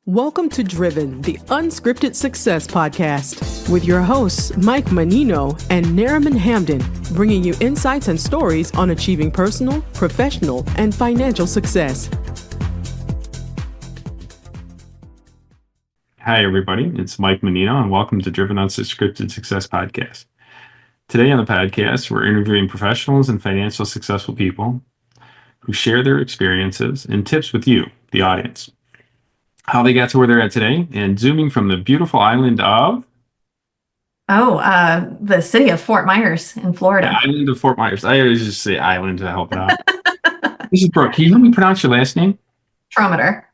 Welcome to Driven, the Unscripted Success podcast, with your hosts, Mike Menino and Nariman Hamden, bringing you insights and stories on achieving personal, professional, and financial success. Hi, everybody. It's Mike Menino, and welcome to Driven Unscripted Success podcast. Today on the podcast, we're interviewing professionals and financial successful people who share their experiences and tips with you, the audience, how they got to where they're at today, and zooming from the beautiful island of... the city of Fort Myers in Florida. The island of Fort Myers. I always just say island to help it out. This is Brooke. Can you help me pronounce your last name? Trometer.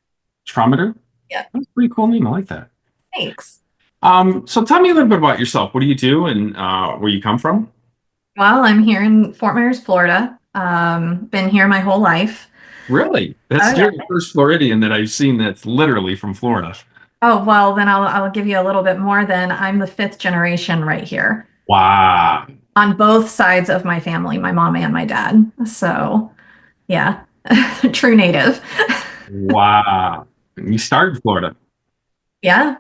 Trometer? Yeah. That's a pretty cool name. I like that. Thanks. So tell me a little bit about yourself. What do you do and where you come from? Well, I'm here in Fort Myers, Florida. Been here my whole life. Really? That's yeah. the first Floridian that I've seen that's literally from Florida. Oh, well, then I'll give you a little bit more then. I'm the fifth generation right here. Wow. On both sides of my family, my mom and my dad. So, yeah, true native. Wow. You started in Florida. Yeah.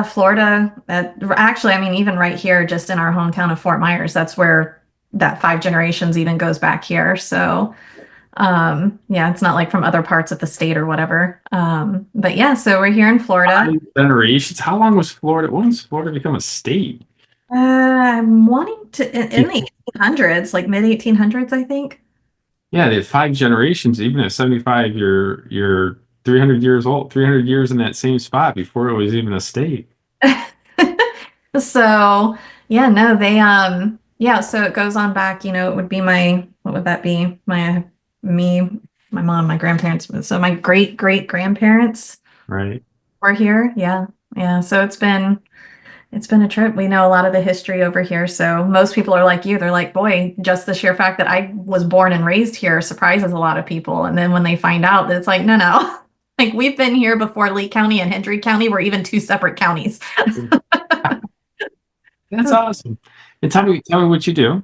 Florida. Actually, I mean, even right here, just in our hometown of Fort Myers, that's where that 5 generations even goes back here. So, it's not like from other parts of the state or whatever. But yeah, so we're here in Florida. 5 generations. How long was Florida? When did Florida become a state? I'm wanting to in the 1800s, like mid 1800s, I think. Yeah, they had 5 generations. Even at 75, you're 300 years old. 300 years in that same spot before it was even a state. So yeah, no, they so it goes on back. It would be what would that be? My mom, my grandparents. So my great grandparents, right, were here. Yeah. So it's been a trip. We know a lot of the history over here. So most people are like you. They're like, boy, just the sheer fact that I was born and raised here surprises a lot of people. And then when they find out that it's like, no, like we've been here before Lee County and Hendry County were even 2 separate counties. That's awesome. And tell me what you do.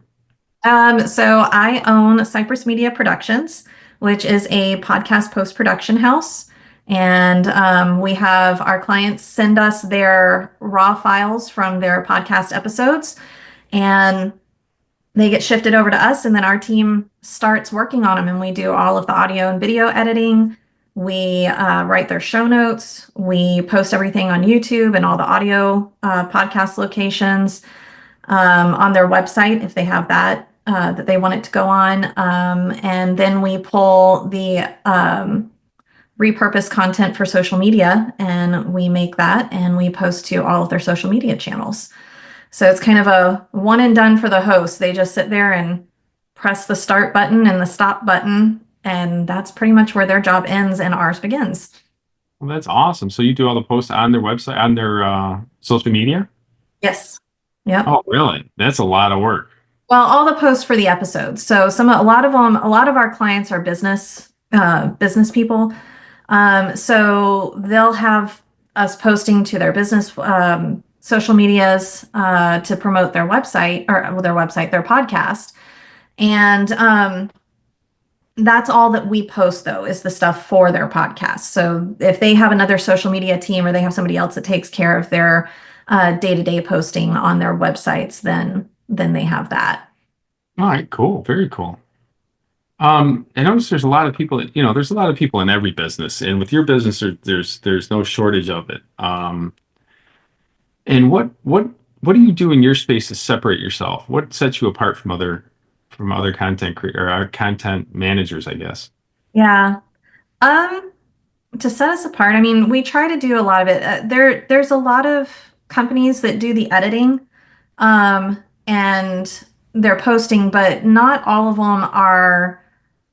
So I own Cypress Media Productions, which is a podcast post-production house. And we have our clients send us their raw files from their podcast episodes, and they get shifted over to us, and then our team starts working on them, and we do all of the audio and video editing. We write their show notes. We post everything on YouTube and all the audio podcast locations on their website if they have that they want it to go on. And then we pull the repurposed content for social media, and we make that and we post to all of their social media channels. So it's kind of a one and done for the host. They just sit there and press the start button and the stop button, and that's pretty much where their job ends and ours begins. Well, that's awesome. So you do all the posts on their website, on their social media? Yes. Yeah. Oh, really? That's a lot of work. Well, all the posts for the episodes. So a lot of our clients are business people. So they'll have us posting to their business social medias to promote their website, their podcast. And that's all that we post, though, is the stuff for their podcast. So if they have another social media team or they have somebody else that takes care of their day-to-day posting on their websites, then they have that. All right, cool. Very cool. I notice there's a lot of people, there's a lot of people in every business, and with your business, there's no shortage of it. And what do you do in your space to separate yourself? What sets you apart from other content content managers, I guess? Yeah. To set us apart, I mean, we try to do a lot of it. There's a lot of companies that do the editing, and they're posting, but not all of them are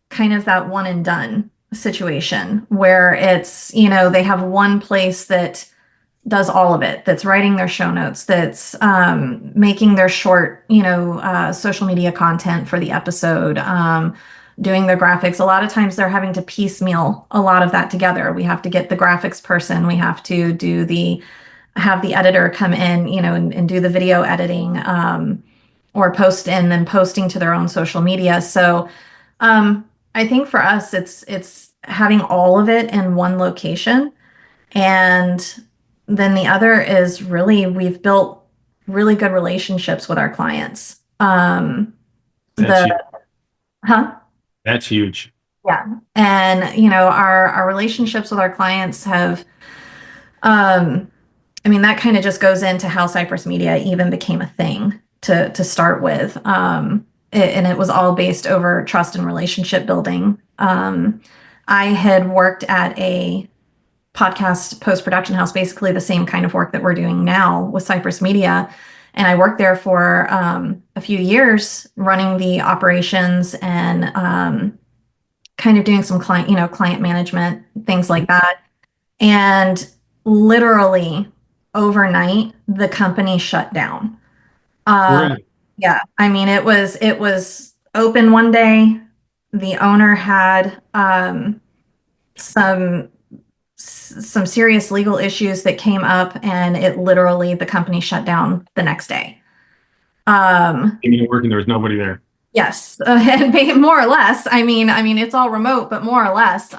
kind of that one and done situation where it's, they have one place that does all of it, that's writing their show notes, that's making their short, social media content for the episode, doing their graphics. A lot of times they're having to piecemeal a lot of that together. We have to get the graphics person, we have to have the editor come in, and do the video editing, or post and then posting to their own social media. So I think for us, it's having all of it in one location And then the other is really we've built really good relationships with our clients. That's The huge. huh? That's huge. Yeah. And our relationships with our clients have I mean, that kind of just goes into how Cypress Media even became a thing to start with. And it was all based over trust and relationship building. I had worked at a podcast post-production house, basically the same kind of work that we're doing now with Cypress Media. And I worked there for a few years running the operations and kind of doing some client management, things like that. And literally overnight, the company shut down. Uh, Really? yeah, I mean, it was open one day. The owner had some some serious legal issues that came up, and it literally the company shut down the next day. Um, And you're working, there was nobody there. Yes, and more or less. I mean, it's all remote, but more or less,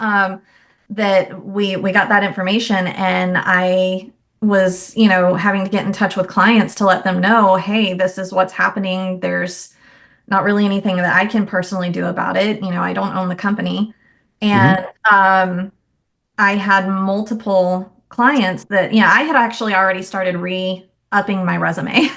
that we got that information, and I was, having to get in touch with clients to let them know, hey, this is what's happening. There's not really anything that I can personally do about it. I don't own the company, Hmm. and I had multiple clients that, I had actually already started re-upping my resume.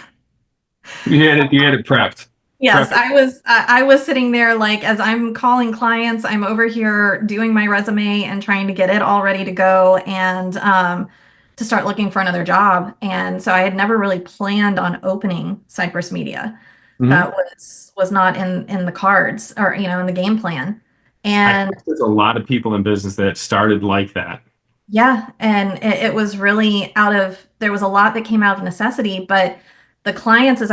You had it prepped. Yes, Prepped. I was sitting there like as I'm calling clients, I'm over here doing my resume and trying to get it all ready to go and to start looking for another job. And so I had never really planned on opening Cypress Media. Hmm. That was not in the cards or in the game plan. I And think there's a lot of people in business that started like that. yeah, and it was really there was a lot that came out of necessity, but the clients as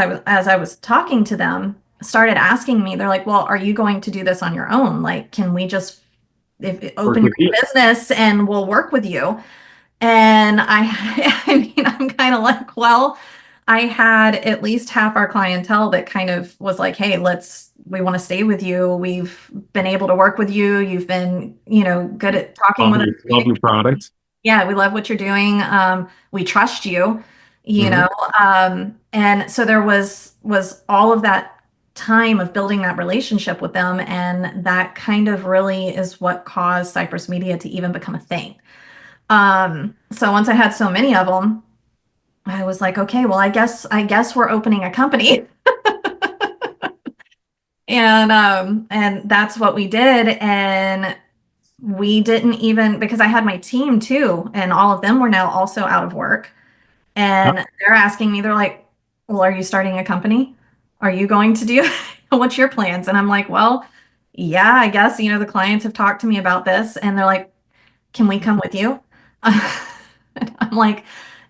I was talking to them started asking me, they're like, "Well, are you going to do this on your own? Like, can we just Work open your with you. business and we'll work with you?" And I mean, I'm kind of like, well, I had at least half our clientele that kind of was like, "Hey, we want to stay with you. We've been able to work with you. You've been, good at talking with us. Love your product. Yeah, we love what you're doing. We trust you, you Hmm. know. And so there was all of that time of building that relationship with them, and that kind of really is what caused Cypress Media to even become a thing. So once I had so many of them, I was like, okay, well, I guess we're opening a company. And that's what we did. And we didn't even because I had my team too, and all of them were now also out of work. And they're asking me, they're like, well, are you starting a company? Are you going to do what's your plans? And I'm like, well, yeah, I guess, the clients have talked to me about this and they're like, can we come with you? And I'm like,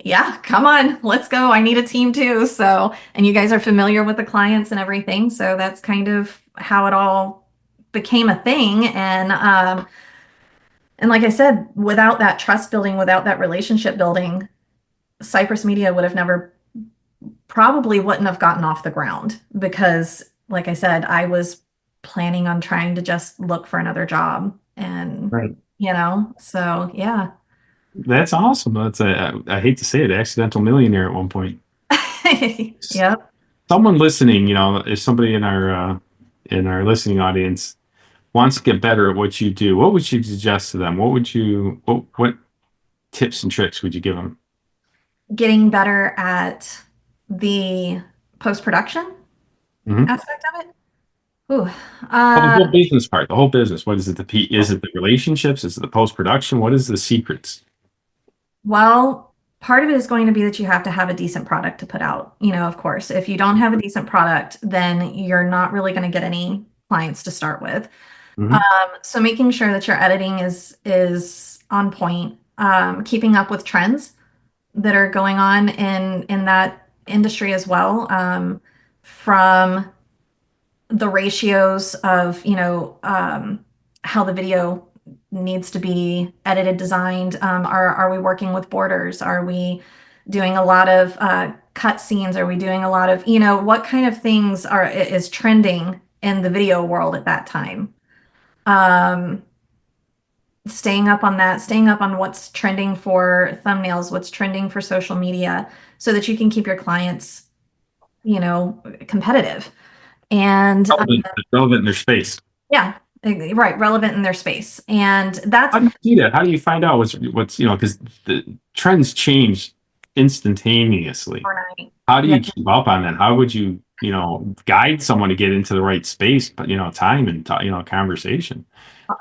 yeah, come on, let's go. I need a team too. So, and you guys are familiar with the clients and everything. So that's kind of how it all became a thing. And like I said, without that trust building, without that relationship building, Cypress Media would have never probably wouldn't have gotten off the ground because, like I said, I was planning on trying to just look for another job. And, Right. so yeah. That's awesome. I hate to say it, accidental millionaire at one point. Yep. Someone listening, if somebody in our listening audience wants to get better at what you do, what would you suggest to them? What tips and tricks would you give them? Getting better at the post-production Hmm. aspect of it. Ooh. Well, the Uh, whole business part, the whole business. What is it? Is it the relationships? Is it the post production? What is the secrets? well, part of it is going to be that you have to have a decent product to put out. Of course, if you don't have a decent product, then you're not really going to get any clients to start with. Hmm. So making sure that your editing is on point, keeping up with trends that are going on in that industry as well, from the ratios of how the video needs to be edited, designed. Are we working with borders? Are we doing a lot of cut scenes? Are we doing a lot of what kind of things is trending in the video world at that time? Um, staying up on that, staying up on what's trending for thumbnails, what's trending for social media, so that you can keep your clients, competitive. And Relevant in their space. yeah, right, relevant in their space. And that's How do you do that? How do you find out what's because the trends change instantaneously. overnight. How do Yeah. you keep up on that? How would you guide someone to get into the right space, but time and conversation?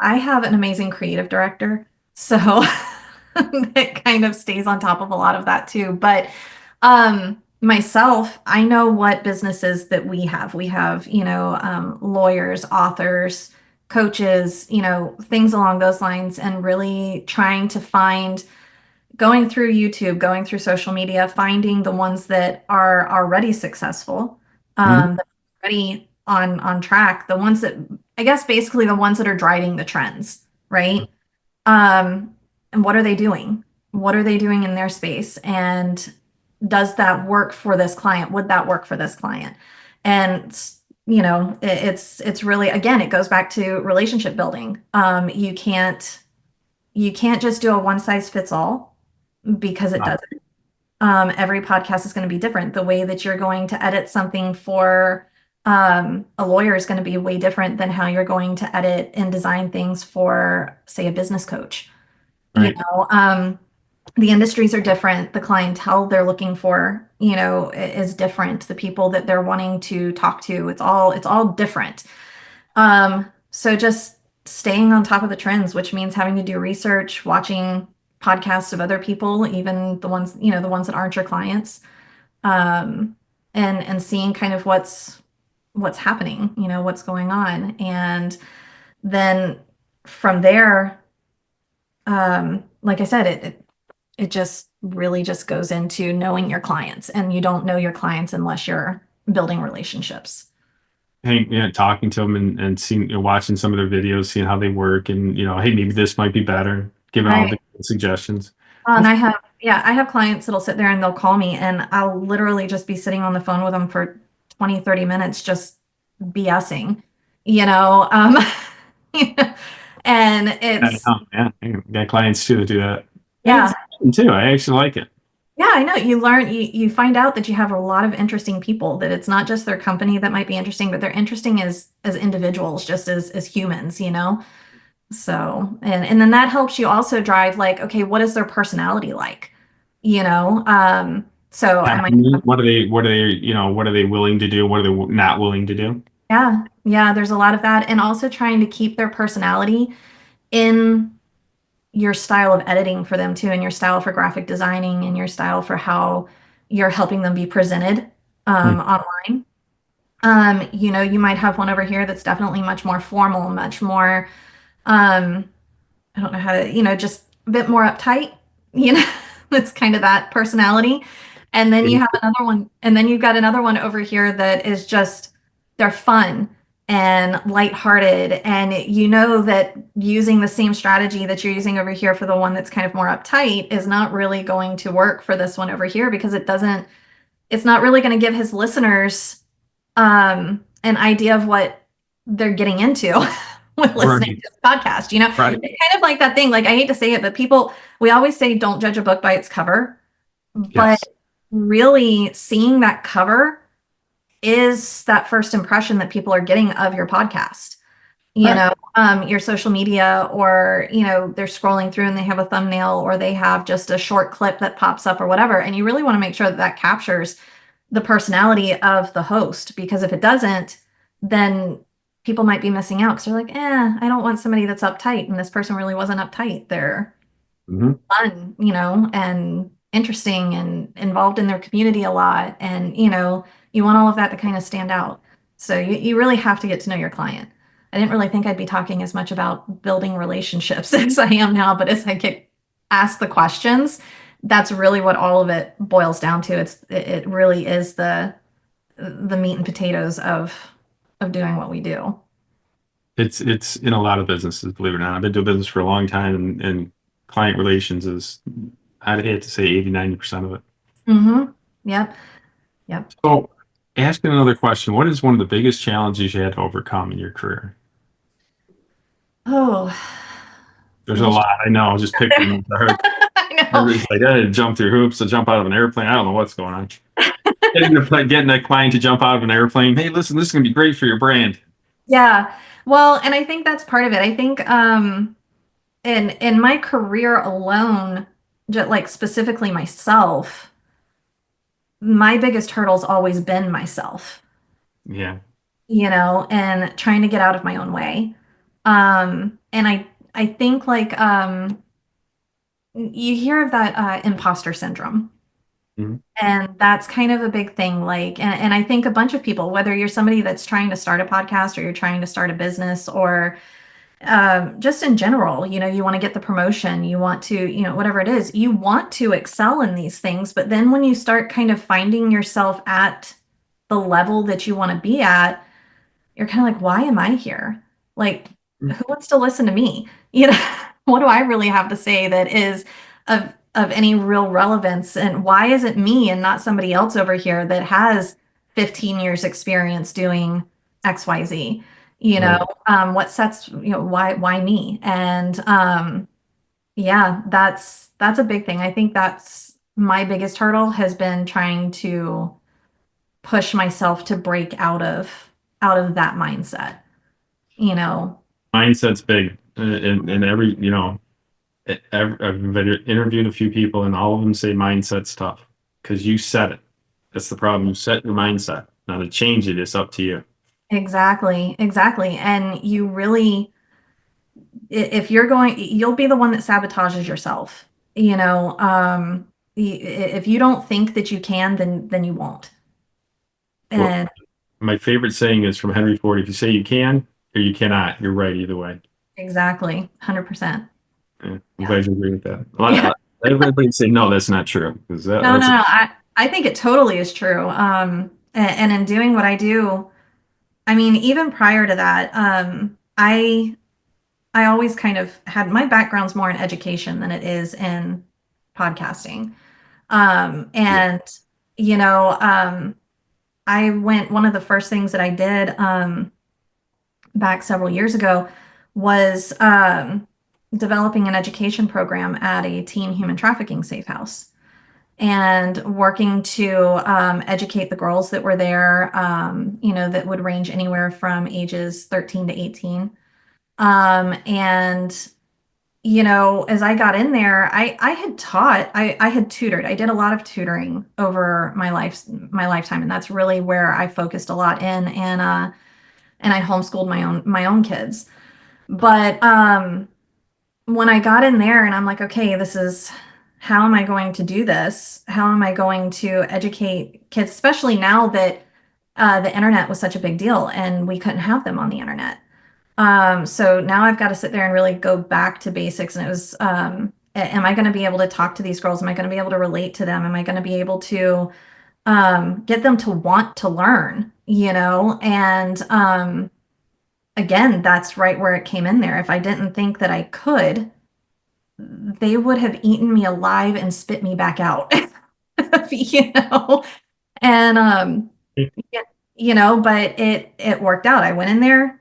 I have an amazing creative director, so it kind of stays on top of a lot of that too. But myself, I know what businesses that we have. We have, lawyers, authors, coaches, things along those lines, and really trying to find, going through YouTube, going through social media, finding the ones that are already successful, Mhm. that are already on track, the ones that, I guess, basically the ones that are driving the trends, right? And what are they doing? What are they doing in their space? And does that work for this client? Would that work for this client? And it's really, again, it goes back to relationship building. You can't just do a one size fits all, because it Right. doesn't. Every podcast is going to be different. The way that you're going to edit something for a lawyer is going to be way different than how you're going to edit and design things for, say, a business coach. You Right. know, the industries are different. The clientele they're looking for, is different. The people that they're wanting to talk to, it's all different. So just staying on top of the trends, which means having to do research, watching podcasts of other people, even the ones that aren't your clients, and seeing kind of what's happening, what's going on. And then from there, like I said, it just really just goes into knowing your clients, and you don't know your clients unless you're building relationships. Talking to them and seeing, watching some of their videos, seeing how they work, and hey, maybe this might be better, giving all Right. the suggestions. And That's I have clients that'll sit there and they'll call me, and I'll literally just be sitting on the phone with them for 20, 30 minutes, just BSing, you know, um, and I it's, know, yeah, I got clients too that do that, and yeah, it's fun too. I actually like it. yeah, I know. You find out that you have a lot of interesting people, that it's not just their company that might be interesting, but they're interesting as individuals, just as humans. So, and then that helps you also drive, like, okay, what is their personality like? So I might, What are they? What are they? What are they willing to do? What are they not willing to do? yeah, yeah, there's a lot of that. And also trying to keep their personality in your style of editing for them too, and your style for graphic designing, and your style for how you're helping them be presented Hmm. online. You might have one over here that's definitely much more formal, much more, um, I don't know how to, just a bit more uptight, you know, that's kind of that personality. And then you have another one, and then you've got another one over here that is just, they're fun and lighthearted. And you know that using the same strategy that you're using over here for the one that's kind of more uptight is not really going to work for this one over here, because it's not really going to give his listeners an idea of what they're getting into with listening Right. to this podcast. Right. It's kind of like that thing. Like, I hate to say it, but we always say don't judge a book by its cover. But Yes. really, seeing that cover is that first impression that people are getting of your podcast. Right. Your social media, or they're scrolling through and they have a thumbnail, or they have just a short clip that pops up or whatever, and you really want to make sure that that captures the personality of the host, because if it doesn't, then people might be missing out, because they're like, I don't want somebody that's uptight, and this person really wasn't uptight. They're Hmm. fun, and interesting and involved in their community a lot. And, you want all of that to kind of stand out. So you really have to get to know your client. I didn't really think I'd be talking as much about building relationships as I am now, but as I get asked the questions, that's really what all of it boils down to. It really is the meat and potatoes of doing what we do. It's in a lot of businesses, believe it or not. I've been doing business for a long time, and client relations is, I'd hate to say 80, 90% of it. Mm-hmm. Yep. Yep. So, asking another question, what is one of the biggest challenges you had to overcome in your career? Oh. There's a lot. I know. Just pick one. I know. Everybody's like, I had to jump through hoops to jump out of an airplane. I don't know what's going on. Getting that client to jump out of an airplane. Hey, listen, this is going to be great for your brand. Yeah. Well, and I think that's part of it. I think in my career alone, just like specifically myself, my biggest hurdle's always been myself, Yeah. and trying to get out of my own way. And I think like you hear of that imposter syndrome. Mhm. And that's kind of a big thing. Like, and I think a bunch of people, whether you're somebody that's trying to start a podcast or you're trying to start a business or just in general, you want to get the promotion, you want to, whatever it is, you want to excel in these things. But then when you start kind of finding yourself at the level that you want to be at, you're kind of like, why am I here? Like, who wants to listen to me? What do I really have to say that is of any real relevance? And why is it me and not somebody else over here that has 15 years experience doing XYZ? Right. What sets, why me? And yeah, that's a big thing. I think that's my biggest hurdle has been trying to push myself to break out of that mindset, you know. Mindset's big. And every, I've interviewed a few people and all of them say mindset's tough because you set it. That's the problem. You set your mindset. Now to change it, it's up to you. Exactly. And you really, if you're going, you'll be the one that sabotages yourself. If you don't think that you can, then you won't. Well, And my favorite saying is from Henry Ford. If you say you can or you cannot, you're right either way. exactly, 100%. Yeah, I'm Yeah. glad you agree with that. Yeah. Everybody say no, that's not true because No. I think it totally is true. And in doing what I do, I mean, even prior to that, I always kind of had my background's more in education than it is in podcasting. yeah. And you know, I went one of the first things that I did back several years ago was developing an education program at a teen human trafficking safe house and working to educate the girls that were there, that would range anywhere from ages 13 to 18. And as I got in there, I had taught, I had tutored. I did a lot of tutoring over my lifetime, and that's really where I focused a lot in. And I homeschooled my own kids. But when I got in there, and I'm like, okay, this is how am I going to do this? How am I going to educate kids, especially now that the internet was such a big deal and we couldn't have them on the internet. So now I've got to sit there and really go back to basics. And it was, am I going to be able to talk to these girls? Am I going to be able to relate to them? Am I going to be able to get them to want to learn, And again, that's right where it came in there. If I didn't think that I could, they would have eaten me alive and spit me back out, you know? And, yeah, but it worked out. I went in there,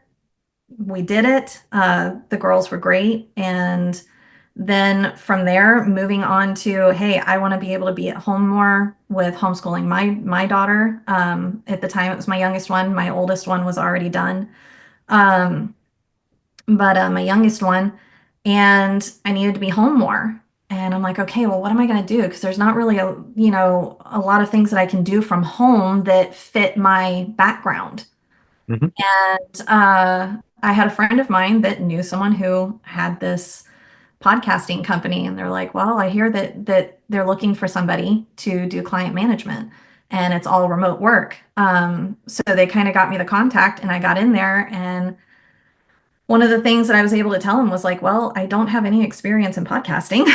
we did it. The girls were great. And then from there, moving on to, hey, I want to be able to be at home more with homeschooling my daughter. At the time, it was my youngest one. My oldest one was already done. Um, but my youngest one, and I needed to be home more. And I'm like, okay, well, what am I going to do? Because there's not really a lot of things that I can do from home that fit my background. Mhm. And I had a friend of mine that knew someone who had this podcasting company, and they're like, well, I hear that they're looking for somebody to do client management, and it's all remote work. So they kind of got me the contact, and I got in there. And one of the things that I was able to tell him was like, well, I don't have any experience in podcasting.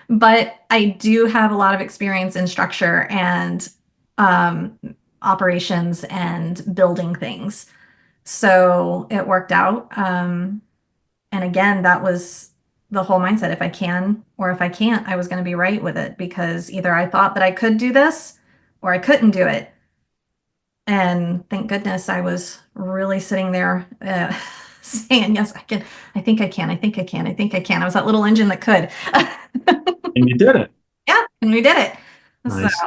But I do have a lot of experience in structure and um, operations and building things. So it worked out. And again, that was the whole mindset. If I can or if I can't, I was going to be right with it because either I thought that I could do this or I couldn't do it. And thank goodness I was really sitting there saying, yes, I can. I think I can. I think I can. I think I can. I was that little engine that could. And you did it. Yeah, and we did it. So, Nice.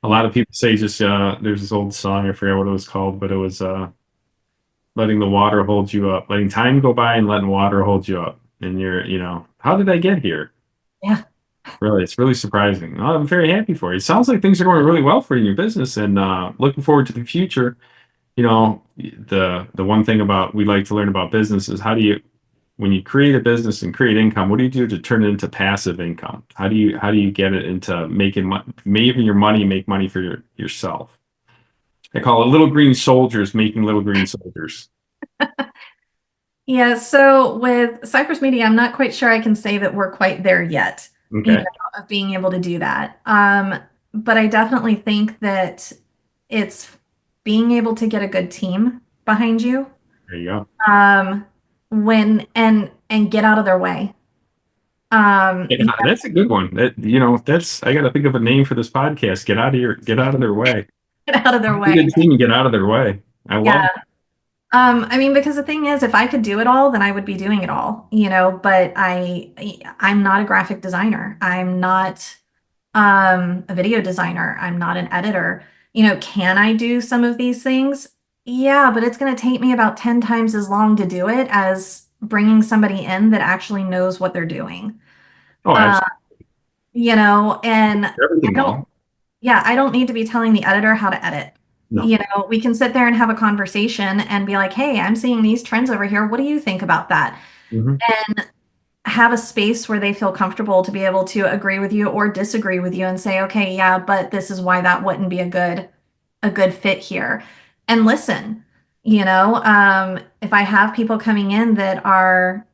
A lot of people say just there's this old song, I forget what it was called, but it was letting the water hold you up, letting time go by and letting water hold you up. And you're, how did I get here? yeah. Really, it's really surprising. Oh, I'm very happy for you. It sounds like things are going really well for you in your business, and looking forward to the future. The one thing about we like to learn about business is when you create a business and create income, what do you do to turn it into passive income? How do you get it into making your money make money for yourself? I call it little green soldiers making little green soldiers. Yeah, so with Cypress Media, I'm not quite sure I can say that we're quite there yet, Okay, of being able to do that. But I definitely think that it's being able to get a good team behind you, there you go. when and get out of their way. Yeah, that's a good one. That's I got to think of a name for this podcast. Get out of their way. Get out of their Be a way. good team and get out of their way. I love Yeah. I mean, because the thing is, if I could do it all, then I would be doing it all, but I'm not a graphic designer. I'm not a video designer. I'm not an editor. Can I do some of these things? Yeah, but it's going to take me about 10 times as long to do it as bringing somebody in that actually knows what they're doing. Oh, Uh, absolutely. and Everything well. I don't need to be telling the editor how to edit. No. We can sit there and have a conversation and be like, hey, I'm seeing these trends over here. What do you think about that? Hmm. And have a space where they feel comfortable to be able to agree with you or disagree with you and say, okay, yeah, but this is why that wouldn't be a good fit here. And listen, if I have people coming in that are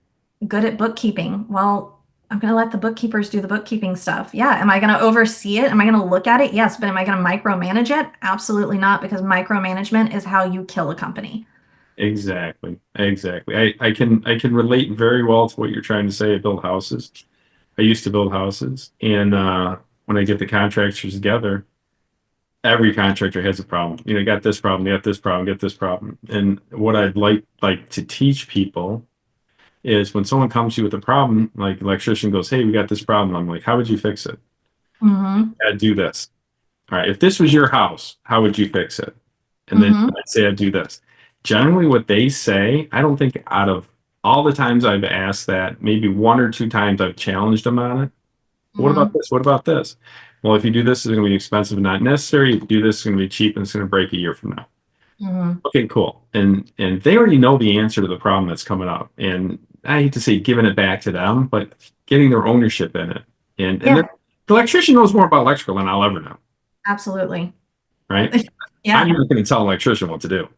good at bookkeeping, well, I'm going to let the bookkeepers do the bookkeeping stuff. Yeah. Am I going to oversee it? Am I going to look at it? Yes. But am I going to micromanage it? Absolutely not, because micromanagement is how you kill a company. Exactly. Exactly. I can relate very well to what you're trying to say. I build houses. I used to build houses, and when I get the contractors together, every contractor has a problem. You got this problem, you got this problem, get this problem. And what I'd like to teach people is when someone comes to you with a problem, like electrician goes, "Hey, we got this problem." I'm like, "How would you fix it?" Hmm. "I'd do this." "All right, if this was your house, how would you fix it?" And then Hmm. I'd say I'd do this. Generally, what they say, I don't think out of all the times I've asked that, maybe one or two times I've challenged them on it. What about Hmm. this? What about this? Well, if you do this, it's going to be expensive and not necessary. If you do this, it's going to be cheap and it's going to break a year from now. Hmm. Okay, cool. And they already know the answer to the problem that's coming up. And I hate to say giving it back to them, but getting their ownership in it. And Yeah, the electrician knows more about electrical than I'll ever know, absolutely. right? I'm Yeah. not going to tell an electrician what to do.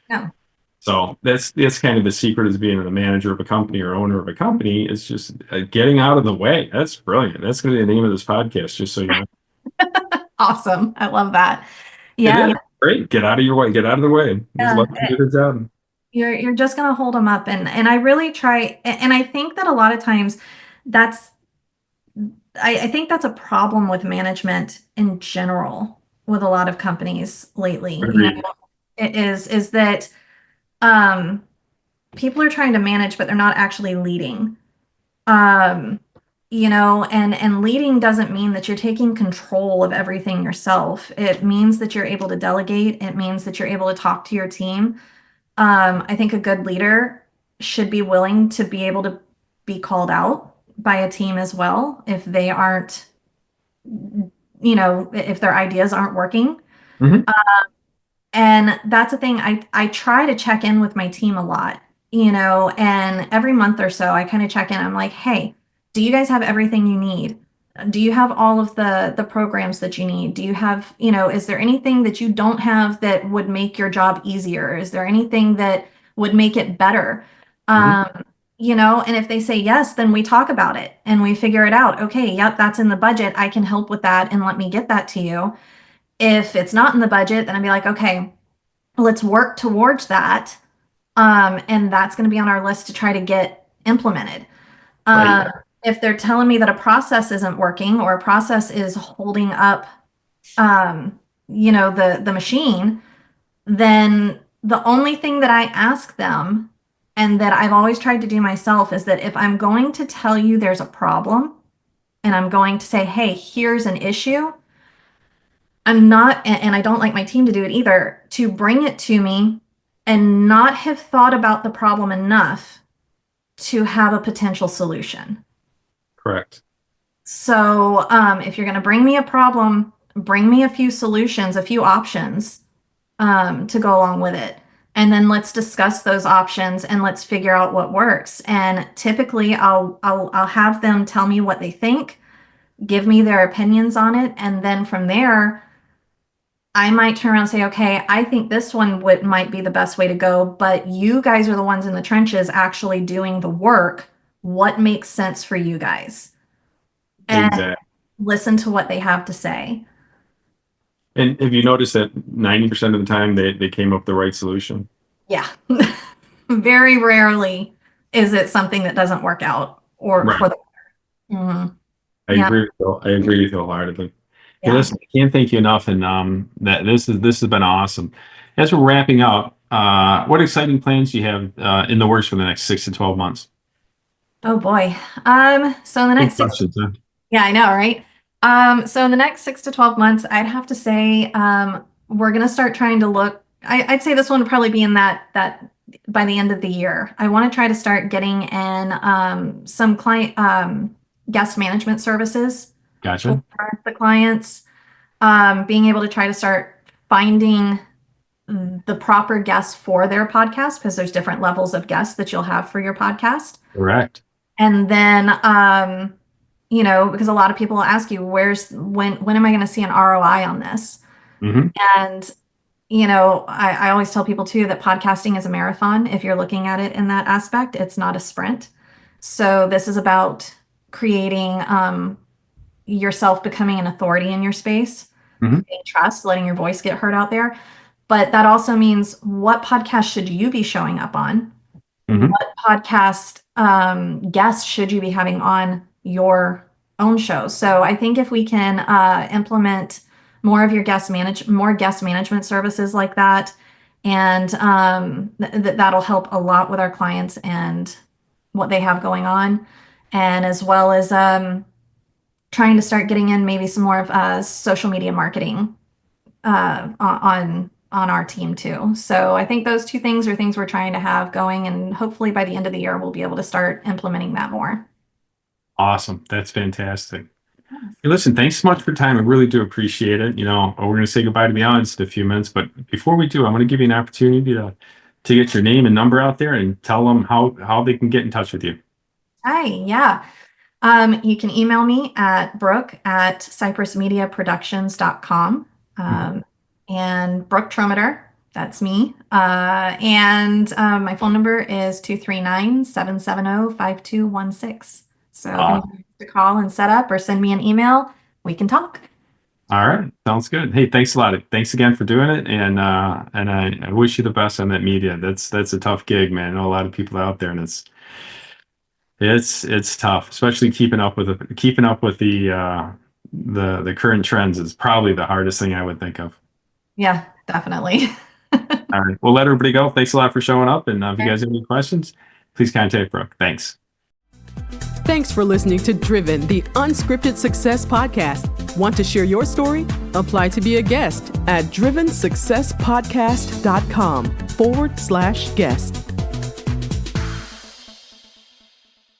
No. So that's kind of the secret is being the manager of a company or owner of a company is just getting out of the way. That's brilliant. That's going to be the name of this podcast, just so you know. Awesome. I love that. It Yeah. is great. Get out of your way. Get out of the way. Just Yeah. let them do their job. You're just gonna hold them up, and I really try, and I think that a lot of times that's I think that's a problem with management in general with a lot of companies lately. Agreed. It is that um people are trying to manage, but they're not actually leading. Um, and leading doesn't mean that you're taking control of everything yourself. It means that you're able to delegate. It means that you're able to talk to your team. I think a good leader should be willing to be able to be called out by a team as well if they aren't, if their ideas aren't working. Hmm. And that's the thing. I try to check in with my team a lot, and every month or so I kind of check in. I'm like, hey, do you guys have everything you need? Do you have all of the programs that you need? Do you have, is there anything that you don't have that would make your job easier? Is there anything that would make it better? Hmm. Um, and if they say yes, then we talk about it and we figure it out. Okay, yep, that's in the budget. I can help with that and let me get that to you. If it's not in the budget, then I'd be like, okay, let's work towards that. And that's going to be on our list to try to get implemented. Right. Um, if they're telling me that a process isn't working or a process is holding up, the machine, then the only thing that I ask them and that I've always tried to do myself is that if I'm going to tell you there's a problem and I'm going to say, hey, here's an issue, I'm not, and I don't like my team to do it either, to bring it to me and not have thought about the problem enough to have a potential solution. Correct. So if you're going to bring me a problem, bring me a few solutions, a few options to go along with it. And then let's discuss those options and let's figure out what works. And typically I'll have them tell me what they think, give me their opinions on it. And then from there, I might turn around and say, okay, I think this one might be the best way to go, but you guys are the ones in the trenches actually doing the work. What makes sense for you guys? And Exactly. listen to what they have to say. And have you noticed that 90% of the time they came up with the right solution? Yeah. Very rarely is it something that doesn't work out or Right. for the mm-hmm. I Yeah. agree with you wholeheartedly. Hey, Yeah. listen, I can't thank you enough, and that this has been awesome. As we're wrapping up, what exciting plans do you have in the works for the next 6 to 12 months? Oh boy. So in the next Good questions, huh? yeah, I know, right? So in the next 6 to 12 months, I'd have to say we're going to start trying to look. I'd say this one would probably be in that by the end of the year. I want to try to start getting in some client guest management services Gotcha. for the clients, being able to try to start finding the proper guests for their podcast, because there's different levels of guests that you'll have for your podcast. Correct. And then, because a lot of people will ask you, when am I going to see an ROI on this? Mm-hmm. And, I always tell people too that podcasting is a marathon. If you're looking at it in that aspect, it's not a sprint. So this is about creating yourself becoming an authority in your space, Mm-hmm. creating trust, letting your voice get heard out there. But that also means, what podcast should you be showing up on? Mm-hmm. What podcast guests should you be having on your own show? So I think if we can implement more of your guest management services like that, and that'll help a lot with our clients and what they have going on, and as well as trying to start getting in maybe some more of social media marketing on our team too. So I think those two things are things we're trying to have going, and hopefully by the end of the year, we'll be able to start implementing that more. Awesome. That's fantastic. Hey, listen, thanks so much for your time. I really do appreciate it. We're going to say goodbye to the audience in a few minutes, but before we do, I'm going to give you an opportunity to get your name and number out there and tell them how they can get in touch with you. Hi, yeah. You can email me at brooke@cypressmediaproductions.com. And Brooke Trometer, that's me. And my phone number is 239-770-5216. So if anyone wants to call and set up or send me an email, we can talk. All right. Sounds good. Hey, thanks a lot. Thanks again for doing it. And I wish you the best on that media. That's a tough gig, man. I know a lot of people out there, and it's tough, especially keeping up with the current trends is probably the hardest thing I would think of. Yeah, definitely. All right. We'll let everybody go. Thanks a lot for showing up. And if you guys have any questions, please contact Brooke. Thanks. Thanks for listening to Driven, the Unscripted Success Podcast. Want to share your story? Apply to be a guest at drivensuccesspodcast.com/guest.